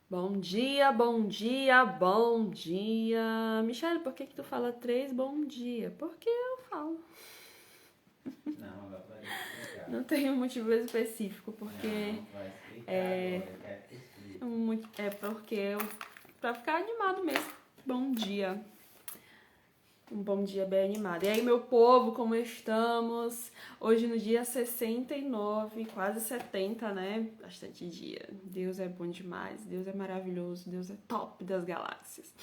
Bom dia, bom dia, bom dia. Michelle, por que tu fala 3 bom dia? Porque eu falo. Não, agora tu vai ter que explicar. Não tem um motivo específico, porque Não, tu vai explicar é, agora, eu quero que tu explique. é porque pra ficar animado mesmo. Bom dia. Um bom dia bem animado. E aí, meu povo, como estamos? Hoje no dia 69, quase 70, né? Bastante dia. Deus é bom demais, Deus é maravilhoso, Deus é top das galáxias.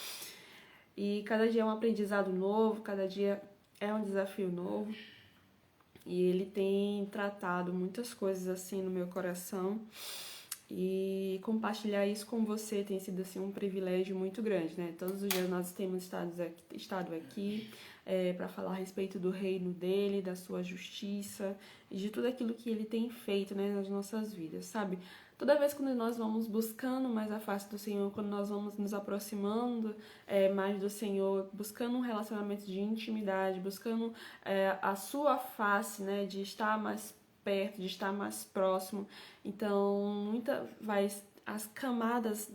E cada dia é um aprendizado novo, cada dia é um desafio novo. E ele tem tratado muitas coisas assim no meu coração. E compartilhar isso com você tem sido assim um privilégio muito grande, né? Todos os dias nós temos estado aqui para falar a respeito do reino dele, da sua justiça e de tudo aquilo que ele tem feito, né, nas nossas vidas, sabe? Toda vez quando nós vamos buscando mais a face do Senhor, quando nós vamos nos aproximando mais do Senhor, buscando um relacionamento de intimidade, buscando a sua face, né, de estar mais perto, de estar mais próximo. Então, as camadas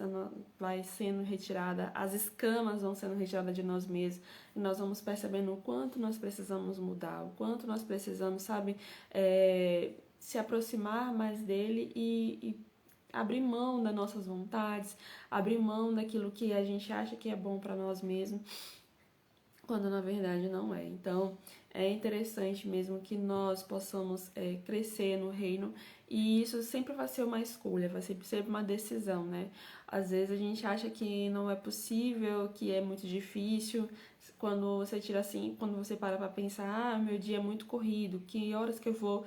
vai sendo retirada, as escamas vão sendo retiradas de nós mesmos, e nós vamos percebendo o quanto nós precisamos mudar, o quanto nós precisamos, sabe, se aproximar mais dele e abrir mão das nossas vontades, abrir mão daquilo que a gente acha que é bom para nós mesmos, quando na verdade não é. Então é interessante mesmo que nós possamos crescer no reino, e isso sempre vai ser uma escolha, vai ser sempre uma decisão, né? Às vezes a gente acha que não é possível, que é muito difícil. Quando você tira assim, quando você para pra pensar, meu dia é muito corrido, que horas que eu vou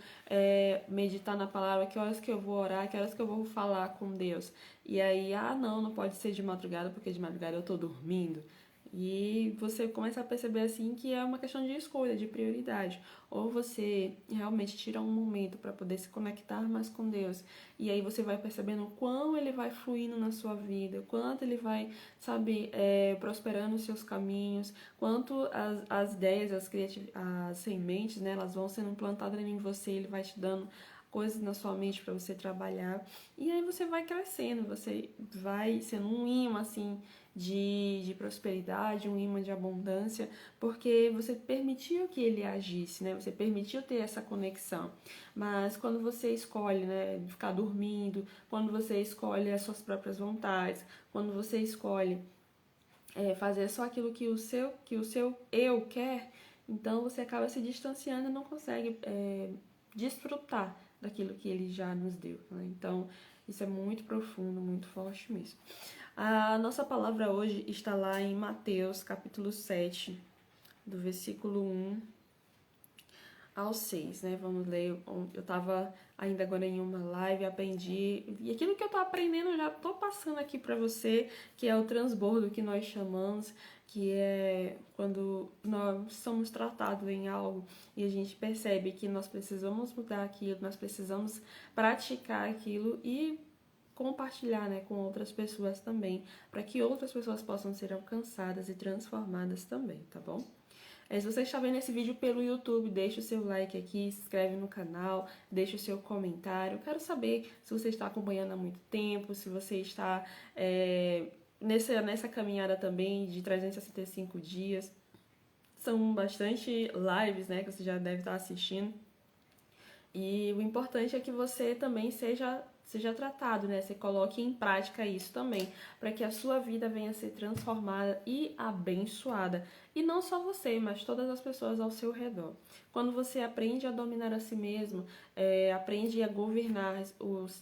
meditar na palavra, que horas que eu vou orar, que horas que eu vou falar com Deus. E aí, não pode ser de madrugada, porque de madrugada eu tô dormindo. E você começa a perceber assim que é uma questão de escolha, de prioridade. Ou você realmente tira um momento para poder se conectar mais com Deus, e aí você vai percebendo o quão ele vai fluindo na sua vida, quanto ele vai, sabe, prosperando os seus caminhos, quanto as ideias, as sementes, né, elas vão sendo plantadas em você, ele vai te dando coisas na sua mente para você trabalhar, e aí você vai crescendo, você vai sendo um imã assim de prosperidade, um imã de abundância, porque você permitiu que ele agisse, né? Você permitiu ter essa conexão. Mas quando você escolhe, né, ficar dormindo, quando você escolhe as suas próprias vontades, quando você escolhe fazer só aquilo que o seu eu quer, então você acaba se distanciando e não consegue desfrutar daquilo que ele já nos deu, né? Então, isso é muito profundo, muito forte mesmo. A nossa palavra hoje está lá em Mateus, capítulo 7, do versículo 1 ao 6, né? Vamos ler. Eu tava ainda agora em uma live, aprendi. E aquilo que eu tô aprendendo eu já tô passando aqui para você, que é o transbordo que nós chamamos, que é quando nós somos tratados em algo e a gente percebe que nós precisamos mudar aquilo, nós precisamos praticar aquilo e compartilhar, né, com outras pessoas também, para que outras pessoas possam ser alcançadas e transformadas também, tá bom? Se você está vendo esse vídeo pelo YouTube, deixa o seu like aqui, se inscreve no canal, deixa o seu comentário. Quero saber se você está acompanhando há muito tempo, se você está nessa caminhada também de 365 dias. São bastante lives, né, que você já deve estar assistindo. E o importante é que você também seja tratado, né? Você coloque em prática isso também, para que a sua vida venha a ser transformada e abençoada. E não só você, mas todas as pessoas ao seu redor. Quando você aprende a dominar a si mesmo, aprende a governar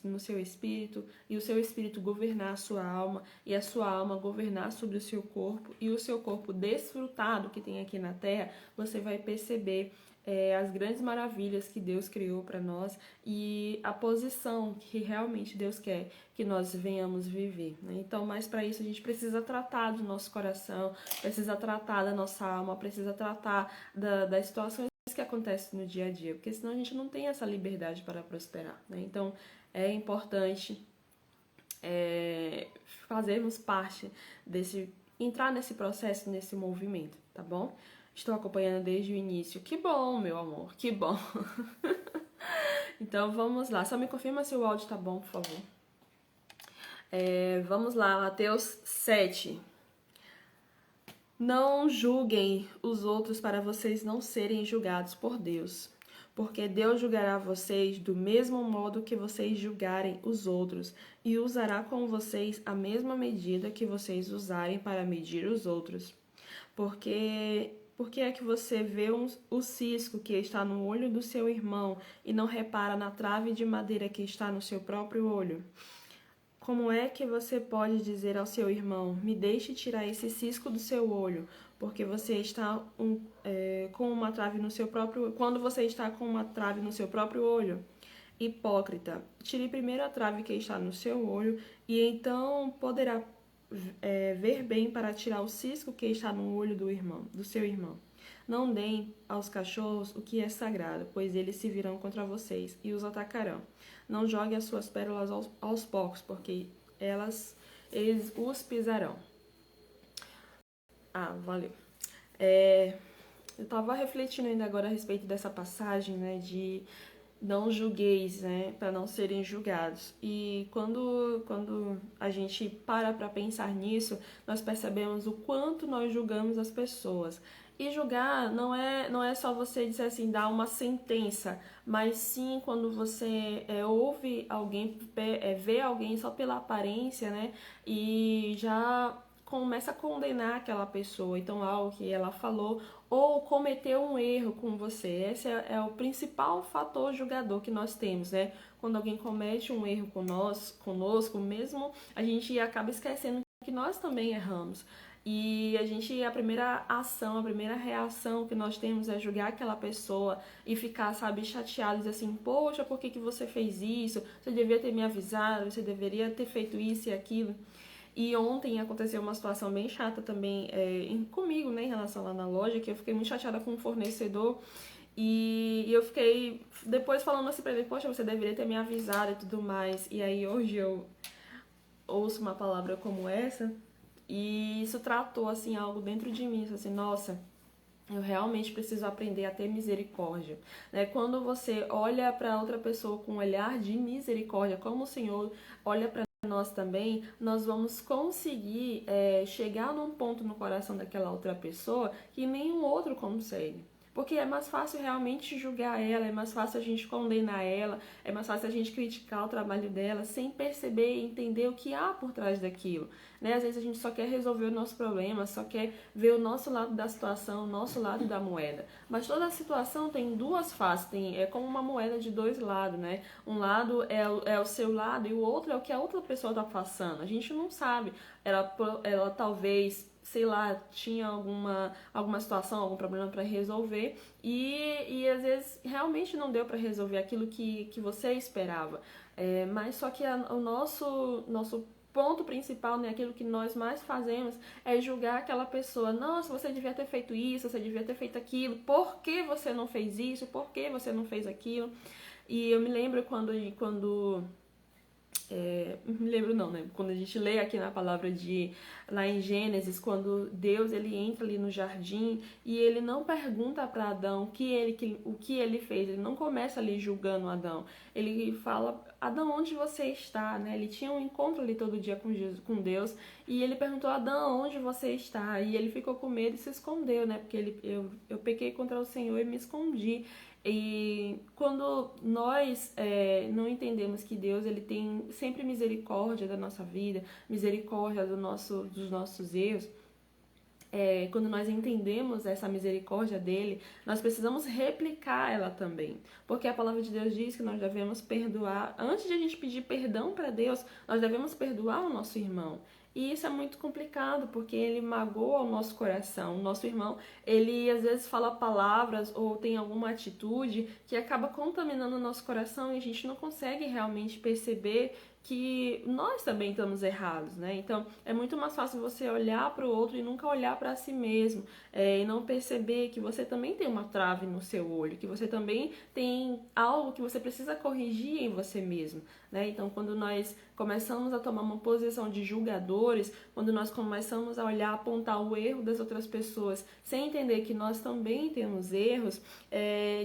no seu espírito, e o seu espírito governar a sua alma, e a sua alma governar sobre o seu corpo, e o seu corpo desfrutado que tem aqui na terra, você vai perceber as grandes maravilhas que Deus criou para nós e a posição que realmente Deus quer que nós venhamos viver, né? Então, mas para isso a gente precisa tratar do nosso coração, precisa tratar da nossa alma, precisa tratar das situações que acontecem no dia a dia, porque senão a gente não tem essa liberdade para prosperar, né? Então, é importante fazermos parte entrar nesse processo, nesse movimento, tá bom? Estou acompanhando desde o início. Que bom, meu amor, que bom. Então vamos lá. Só me confirma se o áudio tá bom, por favor. Vamos lá, Mateus 7. Não julguem os outros para vocês não serem julgados por Deus, porque Deus julgará vocês do mesmo modo que vocês julgarem os outros, e usará com vocês a mesma medida que vocês usarem para medir os outros. Por que é que você vê o cisco que está no olho do seu irmão e não repara na trave de madeira que está no seu próprio olho? Como é que você pode dizer ao seu irmão, me deixe tirar esse cisco do seu olho, porque você está com uma trave no seu próprio... Quando você está com uma trave no seu próprio olho? Hipócrita, tire primeiro a trave que está no seu olho e então poderá ver bem para tirar o cisco que está no olho do seu irmão. Não deem aos cachorros o que é sagrado, pois eles se virão contra vocês e os atacarão. Não jogue as suas pérolas aos porcos, porque eles os pisarão. Valeu. Eu estava refletindo ainda agora a respeito dessa passagem, né, de não julgueis, né, para não serem julgados. E quando a gente para pensar nisso, nós percebemos o quanto nós julgamos as pessoas. E julgar não é só você dizer assim, dar uma sentença, mas sim quando você ouve alguém, vê alguém só pela aparência, né, e já começa a condenar aquela pessoa, então algo que ela falou ou cometeu um erro com você. Esse é o principal fator julgador que nós temos, né? Quando alguém comete um erro conosco mesmo, a gente acaba esquecendo que nós também erramos. E a primeira ação, a primeira reação que nós temos é julgar aquela pessoa e ficar, sabe, chateado, dizer assim, poxa, por que você fez isso? Você devia ter me avisado, você deveria ter feito isso e aquilo. E ontem aconteceu uma situação bem chata também comigo, né, em relação lá na loja, que eu fiquei muito chateada com o fornecedor e eu fiquei depois falando assim pra ele, poxa, você deveria ter me avisado e tudo mais. E aí hoje eu ouço uma palavra como essa e isso tratou assim algo dentro de mim, assim, nossa, eu realmente preciso aprender a ter misericórdia, né? Quando você olha para outra pessoa com um olhar de misericórdia, como o Senhor olha para nós também, nós vamos conseguir chegar num ponto no coração daquela outra pessoa que nenhum outro consegue. Porque é mais fácil realmente julgar ela, é mais fácil a gente condenar ela, é mais fácil a gente criticar o trabalho dela sem perceber e entender o que há por trás daquilo, né? Às vezes a gente só quer resolver o nosso problema, só quer ver o nosso lado da situação, o nosso lado da moeda. Mas toda a situação tem duas faces, é como uma moeda de dois lados, né? Um lado é o seu lado e o outro é o que a outra pessoa está passando. A gente não sabe, ela talvez, sei lá, tinha alguma situação, algum problema para resolver e às vezes realmente não deu para resolver aquilo que você esperava. Mas só que o nosso ponto principal, né, aquilo que nós mais fazemos é julgar aquela pessoa. Nossa, você devia ter feito isso, você devia ter feito aquilo. Por que você não fez isso? Por que você não fez aquilo? E eu me lembro quando me lembro não, né? Quando a gente lê aqui na palavra lá em Gênesis, quando Deus ele entra ali no jardim e ele não pergunta para Adão o que ele fez, ele não começa ali julgando Adão. Ele fala, Adão, onde você está, né? Ele tinha um encontro ali todo dia com Deus e ele perguntou, Adão, onde você está? E ele ficou com medo e se escondeu, né? Porque eu pequei contra o Senhor e me escondi. E quando nós não entendemos que Deus ele tem sempre misericórdia da nossa vida, misericórdia dos nossos erros, quando nós entendemos essa misericórdia dele, nós precisamos replicar ela também. Porque a palavra de Deus diz que nós devemos perdoar, antes de a gente pedir perdão para Deus, nós devemos perdoar o nosso irmão. E isso é muito complicado, porque ele magoa o nosso coração. O nosso irmão, ele às vezes fala palavras ou tem alguma atitude que acaba contaminando o nosso coração e a gente não consegue realmente perceber que nós também estamos errados, né? Então, é muito mais fácil você olhar para o outro e nunca olhar para si mesmo, e não perceber que você também tem uma trave no seu olho, que você também tem algo que você precisa corrigir em você mesmo. né? Então, quando nós começamos a tomar uma posição de julgadores, quando nós começamos a olhar, apontar o erro das outras pessoas, sem entender que nós também temos erros,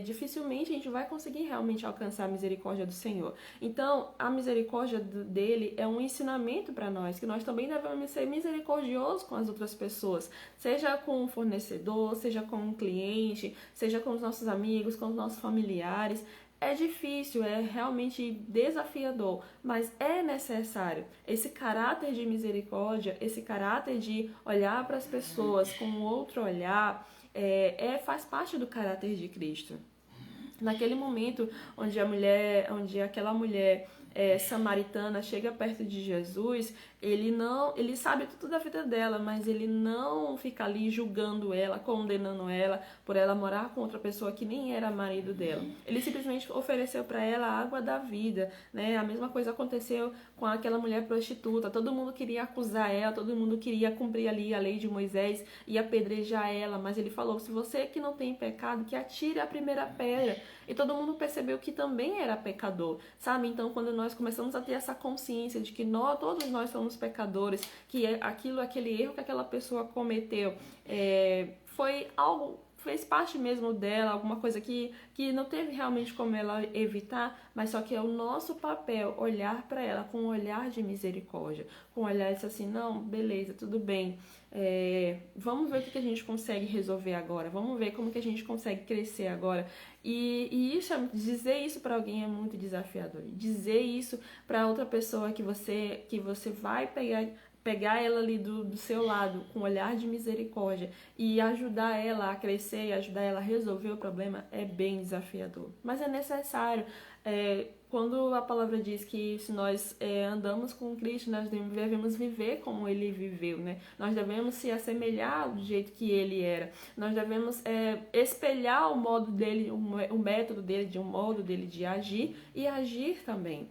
dificilmente a gente vai conseguir realmente alcançar a misericórdia do Senhor. Então, a misericórdia dele é um ensinamento para nós, que nós também devemos ser misericordiosos com as outras pessoas, seja com o fornecedor, seja com um cliente, seja com os nossos amigos, com os nossos familiares. É difícil, é realmente desafiador, mas é necessário. Esse caráter de misericórdia, esse caráter de olhar para as pessoas com outro olhar, faz parte do caráter de Cristo. Naquele momento onde aquela mulher samaritana chega perto de Jesus, ele sabe tudo da vida dela, mas ele não fica ali julgando ela, condenando ela por ela morar com outra pessoa que nem era marido dela. Ele simplesmente ofereceu para ela a água da vida, né? A mesma coisa aconteceu com aquela mulher prostituta. Todo mundo queria acusar ela, todo mundo queria cumprir ali a lei de Moisés e apedrejar ela, mas ele falou: se você que não tem pecado, que atire a primeira pedra. E todo mundo percebeu que também era pecador, sabe? Então, quando nós começamos a ter essa consciência de que todos nós somos pecadores, que aquele erro que aquela pessoa cometeu foi algo, fez parte mesmo dela, alguma coisa que não teve realmente como ela evitar, mas só que é o nosso papel olhar para ela com um olhar de misericórdia, com um olhar assim: não, beleza, tudo bem, vamos ver o que a gente consegue resolver agora, vamos ver como que a gente consegue crescer agora. E dizer isso para alguém é muito desafiador. Dizer isso para outra pessoa que você vai pegar ela ali do seu lado com um olhar de misericórdia e ajudar ela a crescer e ajudar ela a resolver o problema é bem desafiador. Mas é necessário. Quando a palavra diz que se nós andamos com Cristo, nós devemos viver como Ele viveu, né? Nós devemos se assemelhar do jeito que Ele era. Nós devemos espelhar o modo dele, o método dele, o modo dele de agir e agir também.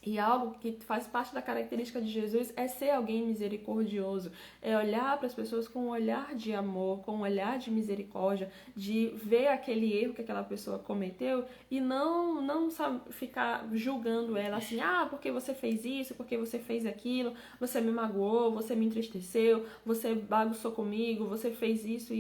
E algo que faz parte da característica de Jesus é ser alguém misericordioso, é olhar para as pessoas com um olhar de amor, com um olhar de misericórdia, de ver aquele erro que aquela pessoa cometeu e não sabe, ficar julgando ela assim: porque você fez isso, porque você fez aquilo, você me magoou, você me entristeceu, você bagunçou comigo, você fez isso,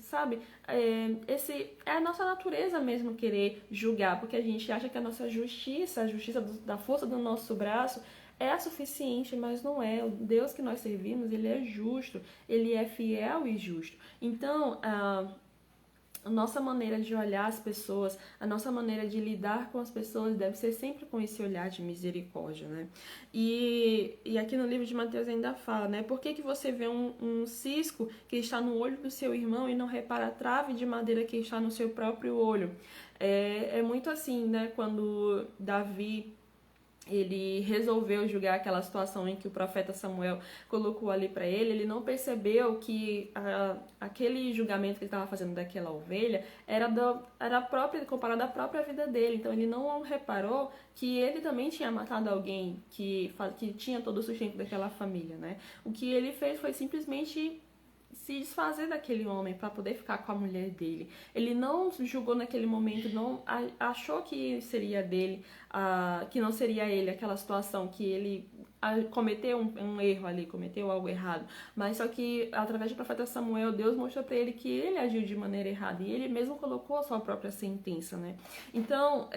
sabe? É a nossa natureza mesmo querer julgar, porque a gente acha que a nossa justiça, a justiça da força do nosso braço é suficiente, mas não é. O Deus que nós servimos, Ele é justo, Ele é fiel e justo. Então, a nossa maneira de olhar as pessoas, a nossa maneira de lidar com as pessoas deve ser sempre com esse olhar de misericórdia, né? E aqui no livro de Mateus ainda fala, né? Por que você vê um cisco que está no olho do seu irmão e não repara a trave de madeira que está no seu próprio olho? É muito assim, né? Quando Davi ele resolveu julgar aquela situação em que o profeta Samuel colocou ali para ele não percebeu que aquele julgamento que ele estava fazendo daquela ovelha era própria, comparado à própria vida dele. Então ele não reparou que ele também tinha matado alguém que tinha todo o sustento daquela família, né? O que ele fez foi simplesmente se desfazer daquele homem para poder ficar com a mulher dele. Ele não julgou naquele momento, não achou que seria dele, que não seria ele, aquela situação que ele cometeu um erro ali, cometeu algo errado. Mas só que através do profeta Samuel, Deus mostrou para ele que ele agiu de maneira errada e ele mesmo colocou a sua própria sentença, né? Então,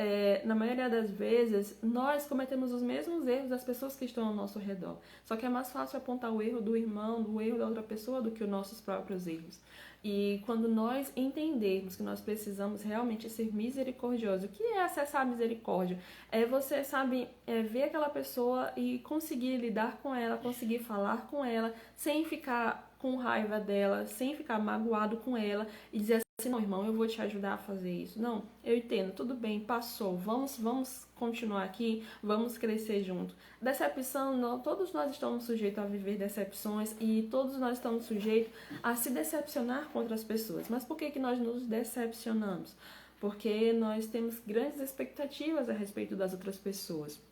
na maioria das vezes, nós cometemos os mesmos erros das pessoas que estão ao nosso redor. Só que é mais fácil apontar o erro do irmão, do erro da outra pessoa, do que os nossos próprios erros. E quando nós entendermos que nós precisamos realmente ser misericordiosos, o que é acessar a misericórdia? É você, sabe, ver aquela pessoa e conseguir lidar com ela, conseguir falar com ela, sem ficar com raiva dela, sem ficar magoado com ela e dizer assim: não, irmão, eu vou te ajudar a fazer isso. Não, eu entendo, tudo bem, passou, vamos continuar aqui, vamos crescer junto. Decepção, todos nós estamos sujeitos a viver decepções e todos nós estamos sujeitos a se decepcionar com outras pessoas. Mas por que nós nos decepcionamos? Porque nós temos grandes expectativas a respeito das outras pessoas.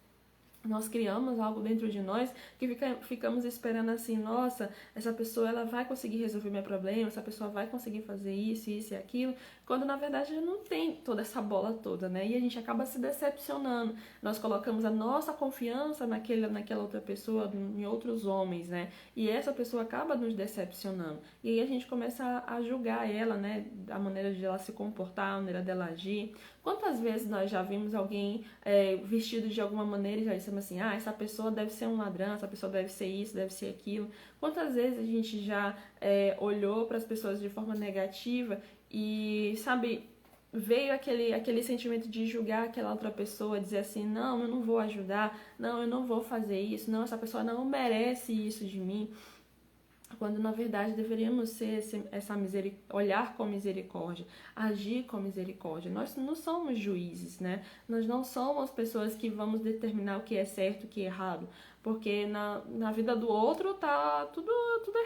Nós criamos algo dentro de nós que ficamos esperando assim, nossa, essa pessoa ela vai conseguir resolver meu problema, essa pessoa vai conseguir fazer isso e aquilo, quando na verdade não tem toda essa bola toda, né? E a gente acaba se decepcionando. Nós colocamos a nossa confiança naquela outra pessoa, em outros homens, né? E essa pessoa acaba nos decepcionando. E aí a gente começa a julgar ela, né? A maneira de ela se comportar, a maneira dela agir. Quantas vezes nós já vimos alguém vestido de alguma maneira e já dissemos assim, ah, essa pessoa deve ser um ladrão, essa pessoa deve ser isso, deve ser aquilo. Quantas vezes a gente já olhou para as pessoas de forma negativa e, sabe, veio aquele sentimento de julgar aquela outra pessoa, dizer assim, não, eu não vou ajudar, não, eu não vou fazer isso, não, essa pessoa não merece isso de mim. Quando na verdade deveríamos ser olhar com misericórdia, agir com misericórdia. Nós não somos juízes, né? Nós não somos pessoas que vamos determinar o que é certo e o que é errado, porque na vida do outro tá tudo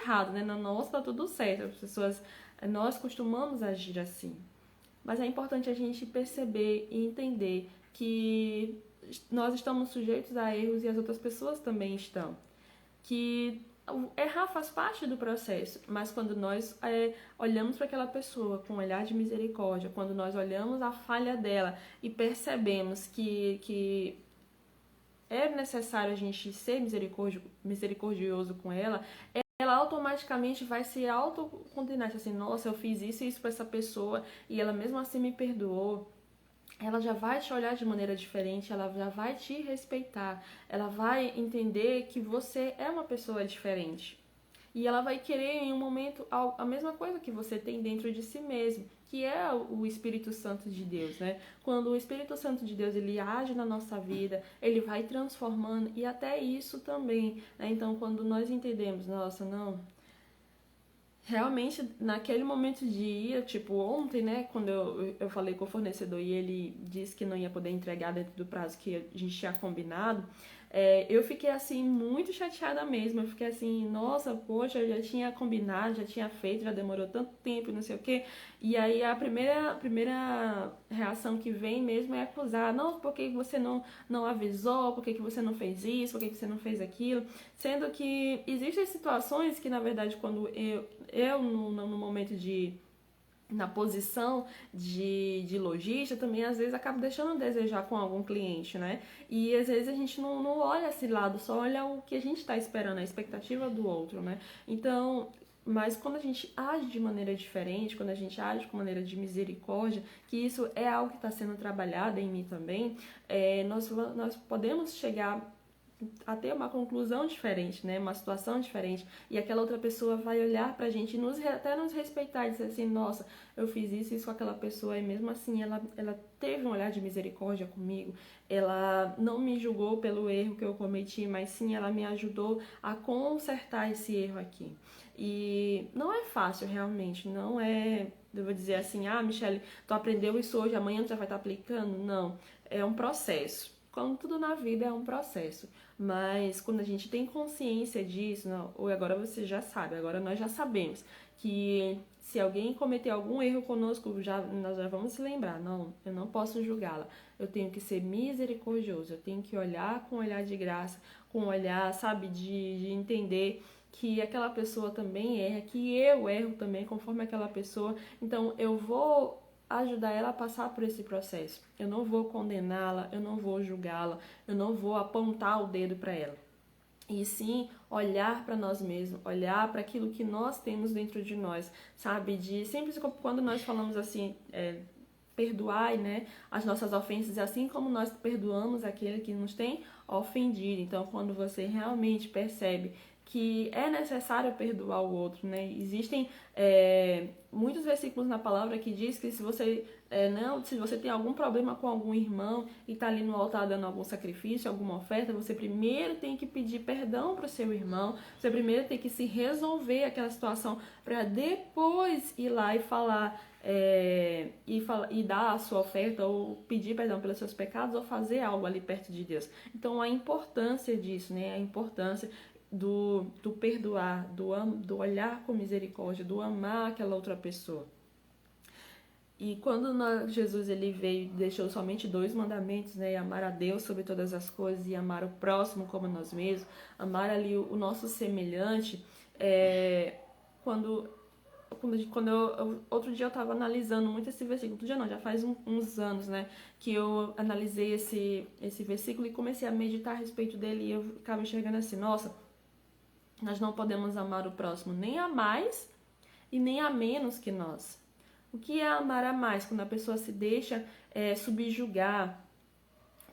errado, né? Na nossa tá tudo certo. As pessoas, nós costumamos agir assim. Mas é importante a gente perceber e entender que nós estamos sujeitos a erros e as outras pessoas também estão. Que errar faz parte do processo, mas quando nós olhamos para aquela pessoa com um olhar de misericórdia, quando nós olhamos a falha dela e percebemos que é necessário a gente ser misericordioso com ela automaticamente vai se autocondenar, assim, nossa, eu fiz isso e isso para essa pessoa e ela mesmo assim me perdoou. Ela já vai te olhar de maneira diferente, ela já vai te respeitar, ela vai entender que você é uma pessoa diferente. E ela vai querer em um momento a mesma coisa que você tem dentro de si mesmo, que é o Espírito Santo de Deus, né? Quando o Espírito Santo de Deus ele age na nossa vida, ele vai transformando e até isso também, né? Então, quando nós entendemos, nossa, não, realmente, naquele momento de ir, tipo, ontem, né, quando eu falei com o fornecedor e ele disse que não ia poder entregar dentro do prazo que a gente tinha combinado, eu fiquei, assim, muito chateada mesmo. Eu fiquei assim, nossa, poxa, eu já tinha combinado, já tinha feito, já demorou tanto tempo, não sei o quê. E aí a primeira reação que vem mesmo é acusar, não, por que você não avisou, por que você não fez isso, por que você não fez aquilo. Sendo que existem situações que, na verdade, quando eu no momento na posição de lojista, também às vezes acabo deixando a desejar com algum cliente, né? E às vezes a gente não olha esse lado, só olha o que a gente está esperando, a expectativa do outro, né? Então, mas quando a gente age de maneira diferente, quando a gente age com maneira de misericórdia, que isso é algo que está sendo trabalhado em mim também, nós podemos chegar a ter uma conclusão diferente, né? Uma situação diferente. E aquela outra pessoa vai olhar pra gente e até nos respeitar e dizer assim, nossa, eu fiz isso com aquela pessoa e mesmo assim ela teve um olhar de misericórdia comigo. Ela não me julgou pelo erro que eu cometi, mas sim ela me ajudou a consertar esse erro aqui. E não é fácil realmente, não é... Eu vou dizer assim, ah, Michele, tu aprendeu isso hoje, amanhã tu já vai estar aplicando? Não, é um processo. Como tudo na vida é um processo. Mas quando a gente tem consciência disso, não, ou agora você já sabe, agora nós já sabemos que se alguém cometer algum erro conosco, nós já vamos se lembrar, não, eu não posso julgá-la, eu tenho que ser misericordioso, eu tenho que olhar com um olhar de graça, com um olhar, sabe, de entender que aquela pessoa também erra, que eu erro também conforme aquela pessoa, então eu vou ajudar ela a passar por esse processo. Eu não vou condená-la, eu não vou julgá-la, eu não vou apontar o dedo para ela. E sim olhar para nós mesmos, olhar para aquilo que nós temos dentro de nós, sabe? Sempre quando nós falamos assim, perdoai, né, as nossas ofensas, assim como nós perdoamos aquele que nos tem ofendido. Então, quando você realmente percebe que é necessário perdoar o outro, né? Existem muitos versículos na palavra que diz que se você tem algum problema com algum irmão e está ali no altar dando algum sacrifício, alguma oferta, você primeiro tem que pedir perdão para o seu irmão, você primeiro tem que se resolver aquela situação para depois ir lá e falar e dar a sua oferta ou pedir perdão pelos seus pecados ou fazer algo ali perto de Deus. Então a importância disso, né? A importância do perdoar, do olhar com misericórdia, do amar aquela outra pessoa. E quando Jesus ele veio e deixou somente 2 mandamentos, né? Amar a Deus sobre todas as coisas e amar o próximo como nós mesmos, amar ali o nosso semelhante, quando outro dia eu estava analisando muito esse versículo, outro dia não, já faz uns anos, né, que eu analisei esse versículo e comecei a meditar a respeito dele e eu ficava enxergando assim, nossa, nós não podemos amar o próximo nem a mais e nem a menos que nós. O que é amar a mais? Quando a pessoa se deixa subjugar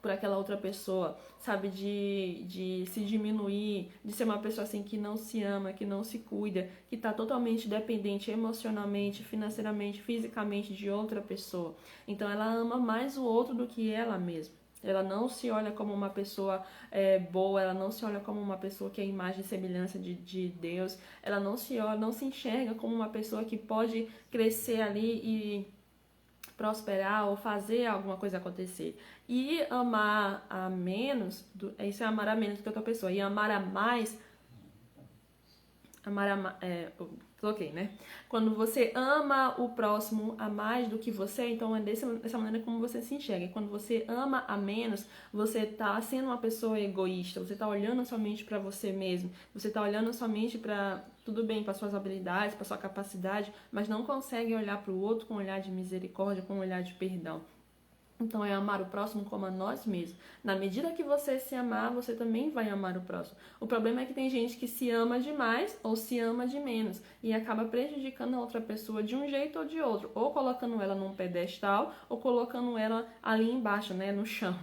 por aquela outra pessoa, sabe, de se diminuir, de ser uma pessoa assim que não se ama, que não se cuida, que está totalmente dependente emocionalmente, financeiramente, fisicamente de outra pessoa. Então ela ama mais o outro do que ela mesma. Ela não se olha como uma pessoa boa, ela não se olha como uma pessoa que é imagem e semelhança de Deus, ela não se olha, não se enxerga como uma pessoa que pode crescer ali e prosperar ou fazer alguma coisa acontecer. E amar a menos, isso é amar a menos do que outra pessoa. E amar a mais, coloquei, né? Quando você ama o próximo a mais do que você, então é dessa maneira como você se enxerga. E quando você ama a menos, você tá sendo uma pessoa egoísta, você tá olhando somente para você mesmo, você tá olhando somente para tudo bem, para suas habilidades, para sua capacidade, mas não consegue olhar para o outro com um olhar de misericórdia, com um olhar de perdão. Então é amar o próximo como a nós mesmos. Na medida que você se amar, você também vai amar o próximo. O problema é que tem gente que se ama demais ou se ama de menos e acaba prejudicando a outra pessoa de um jeito ou de outro, ou colocando ela num pedestal ou colocando ela ali embaixo, né, no chão.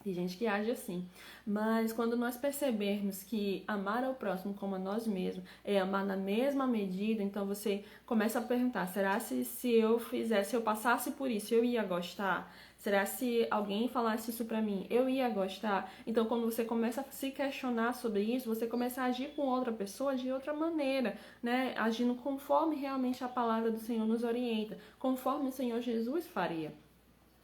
Tem gente que age assim. Mas quando nós percebermos que amar ao próximo como a nós mesmos é amar na mesma medida, então você começa a perguntar, será se eu fizesse, se eu passasse por isso, eu ia gostar? Será se alguém falasse isso pra mim, eu ia gostar? Então quando você começa a se questionar sobre isso, você começa a agir com outra pessoa de outra maneira, né? Agindo conforme realmente a palavra do Senhor nos orienta, conforme o Senhor Jesus faria.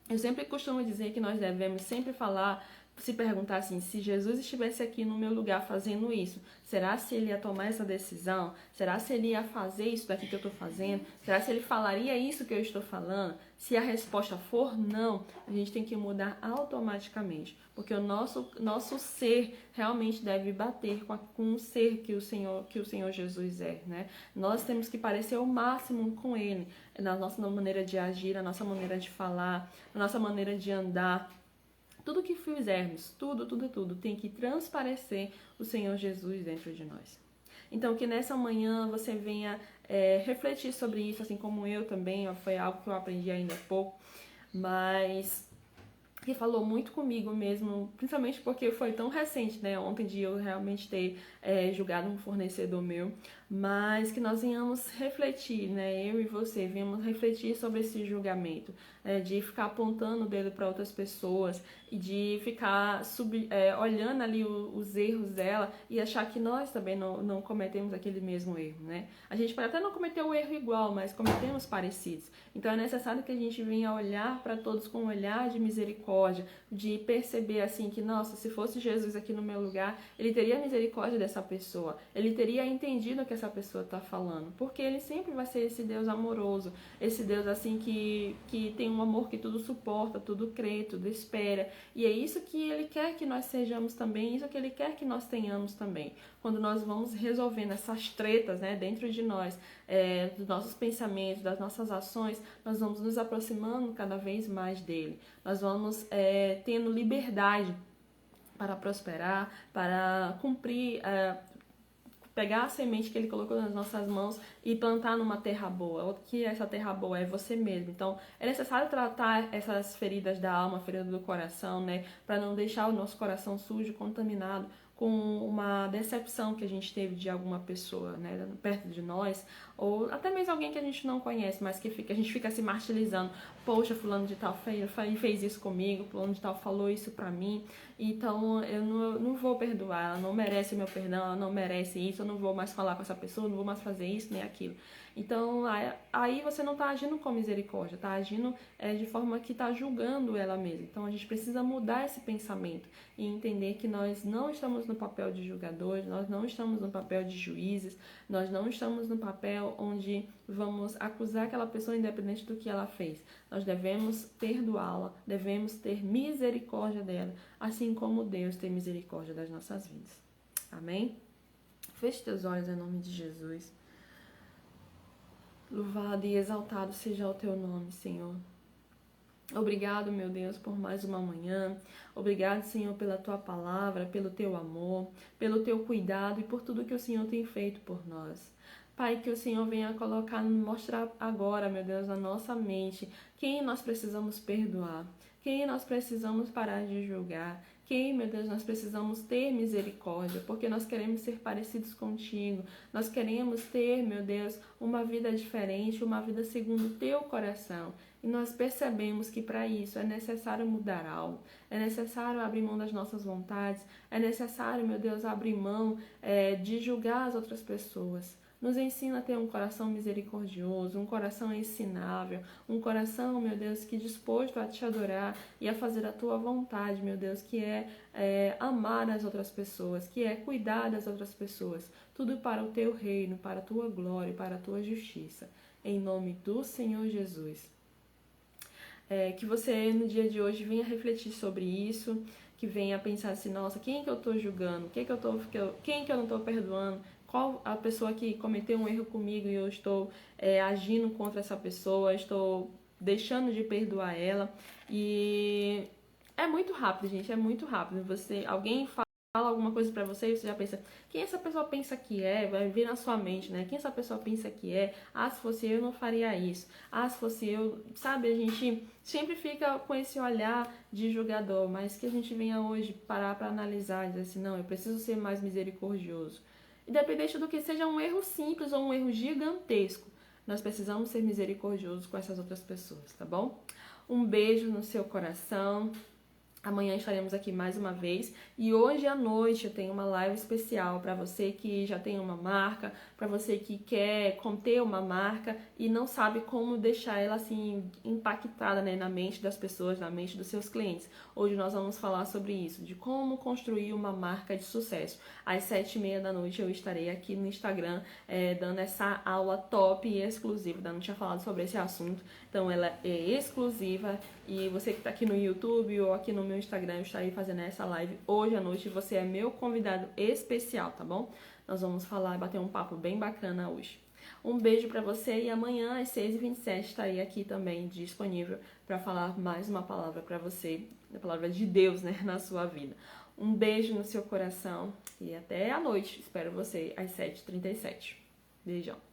Eu sempre costumo dizer que nós devemos sempre falar, se perguntar assim, se Jesus estivesse aqui no meu lugar fazendo isso, será se ele ia tomar essa decisão? Será se ele ia fazer isso daqui que eu estou fazendo? Será se ele falaria isso que eu estou falando? Se a resposta for não, a gente tem que mudar automaticamente, porque o nosso ser realmente deve bater com o ser que o Senhor Jesus é, né? Nós temos que parecer ao máximo com ele, na nossa maneira de agir, na nossa maneira de falar, na nossa maneira de andar. Tudo que fizermos, tudo tem que transparecer o Senhor Jesus dentro de nós. Então, que nessa manhã você venha refletir sobre isso, assim como eu também, foi algo que eu aprendi ainda há pouco, mas que falou muito comigo mesmo, principalmente porque foi tão recente, né, ontem de eu realmente ter julgado um fornecedor meu, mas que nós venhamos refletir, né, eu e você, venhamos refletir sobre esse julgamento, de ficar apontando o dedo para outras pessoas e de ficar olhando ali os erros dela e achar que nós também não cometemos aquele mesmo erro, né? A gente pode até não cometer o erro igual, mas cometemos parecidos. Então é necessário que a gente venha olhar para todos com um olhar de misericórdia, de perceber assim que, nossa, se fosse Jesus aqui no meu lugar, ele teria misericórdia dessa pessoa, ele teria entendido o que essa pessoa está falando, porque ele sempre vai ser esse Deus amoroso, esse Deus assim que tem um amor que tudo suporta, tudo crê, tudo espera, e é isso que ele quer que nós sejamos também, isso que ele quer que nós tenhamos também. Quando nós vamos resolvendo essas tretas, né, dentro de nós, dos nossos pensamentos, das nossas ações, nós vamos nos aproximando cada vez mais dele. Nós vamos tendo liberdade para prosperar, para cumprir, pegar a semente que ele colocou nas nossas mãos e plantar numa terra boa. O que essa terra boa é você mesmo. Então, é necessário tratar essas feridas da alma, feridas do coração, né, para não deixar o nosso coração sujo, contaminado com uma decepção que a gente teve de alguma pessoa, né, perto de nós, ou até mesmo alguém que a gente não conhece, mas que a gente fica se martirizando. Poxa, fulano de tal fez isso comigo, fulano de tal falou isso pra mim, então eu não vou perdoar, ela não merece meu perdão, ela não merece isso, eu não vou mais falar com essa pessoa, não vou mais fazer isso nem aquilo. Então aí você não está agindo com misericórdia, está agindo de forma que está julgando ela mesma. Então a gente precisa mudar esse pensamento e entender que nós não estamos no papel de julgadores, nós não estamos no papel de juízes, nós não estamos no papel onde vamos acusar aquela pessoa independente do que ela fez. Nós devemos perdoá-la, devemos ter misericórdia dela, assim como Deus tem misericórdia das nossas vidas. Amém? Feche teus olhos em nome de Jesus. Louvado e exaltado seja o teu nome, Senhor. Obrigado, meu Deus, por mais uma manhã. Obrigado, Senhor, pela tua palavra, pelo teu amor, pelo teu cuidado e por tudo que o Senhor tem feito por nós. Pai, que o Senhor venha mostrar agora, meu Deus, na nossa mente quem nós precisamos perdoar, quem nós precisamos parar de julgar, quem, meu Deus, nós precisamos ter misericórdia, porque nós queremos ser parecidos contigo, nós queremos ter, meu Deus, uma vida diferente, uma vida segundo o teu coração. E nós percebemos que para isso é necessário mudar algo, é necessário abrir mão das nossas vontades, é necessário, meu Deus, abrir mão de julgar as outras pessoas. Nos ensina a ter um coração misericordioso, um coração ensinável, um coração, meu Deus, que disposto a te adorar e a fazer a tua vontade, meu Deus, que é amar as outras pessoas, que é cuidar das outras pessoas. Tudo para o teu reino, para a tua glória, para a tua justiça. Em nome do Senhor Jesus. Que você, no dia de hoje, venha refletir sobre isso, que venha pensar assim, nossa, quem que eu estou julgando? Quem que eu não estou perdoando? Qual a pessoa que cometeu um erro comigo e eu estou agindo contra essa pessoa, estou deixando de perdoar ela. E é muito rápido, gente, é muito rápido. Alguém fala alguma coisa pra você e você já pensa, quem essa pessoa pensa que é? Vai vir na sua mente, né? Quem essa pessoa pensa que é? Ah, se fosse eu não faria isso. Ah, se fosse eu... Sabe, a gente sempre fica com esse olhar de julgador, mas que a gente venha hoje parar pra analisar e dizer assim, não, eu preciso ser mais misericordioso. Independente do que seja um erro simples ou um erro gigantesco, nós precisamos ser misericordiosos com essas outras pessoas, tá bom? Um beijo no seu coração. Amanhã estaremos aqui mais uma vez e hoje à noite eu tenho uma live especial para você que já tem uma marca, para você que quer conter uma marca e não sabe como deixar ela assim impactada, né, na mente das pessoas, na mente dos seus clientes. Hoje nós vamos falar sobre isso, de como construir uma marca de sucesso. Às 7h30 da noite eu estarei aqui no Instagram dando essa aula top e exclusiva. Eu não tinha falado sobre esse assunto, então ela é exclusiva e você que está aqui no YouTube ou aqui no meu Instagram, eu estarei fazendo essa live hoje à noite. Você é meu convidado especial, tá bom? Nós vamos falar, bater um papo bem bacana hoje. Um beijo pra você e amanhã às 6h27 estarei aqui também disponível para falar mais uma palavra pra você, a palavra de Deus, né, na sua vida. Um beijo no seu coração e até a noite. Espero você às 7h37. Beijão.